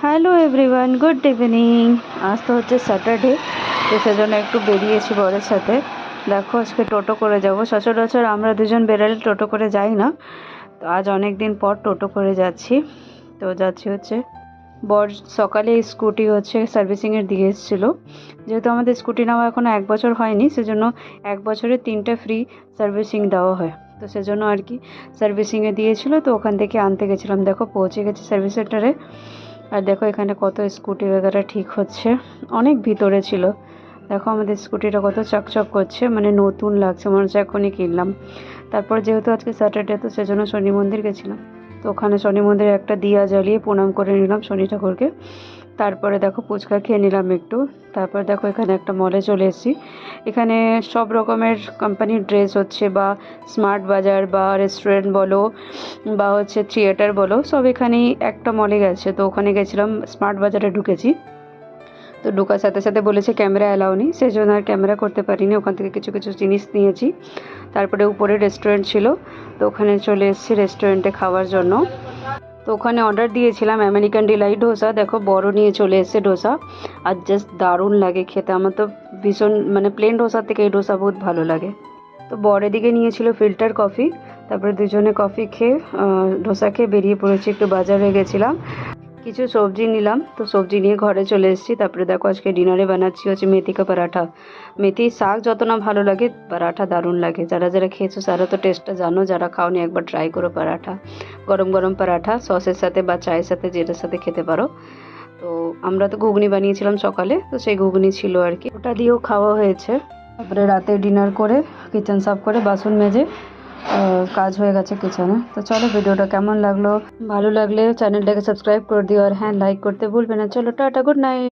Hello everyone, good evening. আজ তো হচ্ছে স্যাটারডে, তো সেজন্য একটু বেরিয়েছি বরের সাথে। দেখো আজকে টোটো করে যাব। সচরাচর আমরা দুজন বেরোলে টোটো করে যাই না, তো আজ অনেক দিন পর টোটো করে যাচ্ছি। তো যাচ্ছি হচ্ছে, বর সকালে স্কুটি হচ্ছে সার্ভিসিংয়ের দিয়ে এসেছিলো। যেহেতু আমাদের স্কুটি নেওয়া এখনও 1 বছর হয়নি, সেজন্য 1 বছরে 3টে ফ্রি সার্ভিসিং দেওয়া হয়। তো সেজন্য আর কি সার্ভিসিংয়ে দিয়েছিল, তো ওখান থেকে আনতে গেছিলাম। দেখো পৌঁছে গেছি সার্ভিস সেন্টারে। আর দেখো এখানে কত স্কুটি वगैरह ঠিক হচ্ছে, অনেক ভিতরে ছিল। দেখো আমাদের স্কুটিটা কত চকচক করছে, মানে নতুন লাগছে, মনে হচ্ছে এখনই কিনলাম। তারপর যেহেতু আজকে স্যাটারডে, তো সেজন্য শনি মন্দির গেছিলাম। তো ওখানে শনি মন্দিরে একটা দিয়া জ্বালিয়ে প্রণাম করে নিলাম শনি ঠাকুরকে। তারপরে দেখো ফুচকা খেয়ে নিলাম একটু। তারপর দেখো এখানে একটা মলে চলে এসেছি। এখানে সব রকমের কোম্পানির ড্রেস হচ্ছে, বা স্মার্ট বাজার বা রেস্টুরেন্ট বলো বা হচ্ছে থিয়েটার বলো, সব এখানেই একটা মলে গেছে। তো ওখানে গেছিলাম, স্মার্ট বাজারে ঢুকেছি। তো ঢোকার সাথে সাথে বলেছে ক্যামেরা অ্যালাউ নেই, সেই জন্য আর ক্যামেরা করতে পারিনি। ওখান থেকে কিছু কিছু জিনিস নিয়েছি। তারপরে উপরে রেস্টুরেন্ট ছিল, তো ওখানে চলে এসেছি রেস্টুরেন্টে খাওয়ার জন্য। তো ওখানে অর্ডার দিয়েছিলাম আমেরিকান ডিলাইট ডোসা। দেখো বড় নিয়ে চলে এসেছে ডোসা, আর জাস্ট দারুণ লাগে খেতে। আমার তো ভীষণ, মানে প্লেন ডোসার থেকে এই ডোসা বহুত ভালো লাগে। তো বড় দিকে নিয়েছিল ফিল্টার কফি। তারপরে দুজনে কফি খেয়ে ডোসা খেয়ে বেরিয়ে পড়েছি। একটু বাজারে গেছিলাম, কিছু সবজি নিলাম। তো সবজি নিয়ে ঘরে চলে এসেছি। তারপরে দেখো আজকে ডিনারে বানাচ্ছি হচ্ছে মেথি কা পরাঠা। মেথি শাক যত না ভালো লাগে, পরাঠা দারুণ লাগে। যারা যারা খেয়েছো তারা তো টেস্টটা জানো, যারা খাওনি একবার ট্রাই করো পরাঠা। গরম গরম পরাঠা সসের সাথে বা চায়ের সাথে, যেটার সাথে খেতে পারো। তো আমরা তো ঘুগনি বানিয়েছিলাম সকালে, তো সেই ঘুগনি ছিল আর কি, ওটা দিয়েও খাওয়া হয়েছে। তারপরে রাতে ডিনার করে কিচেন সাফ করে বাসন মেজে কাজ হয়ে গেছে কিচেনে। তো চলো, ভিডিওটা কেমন লাগলো, ভালো লাগলে চ্যানেলটাকে সাবস্ক্রাইব করে দিও, আর হ্যাঁ লাইক করতে ভুলবে না। চলো টাটা, গুড নাইট।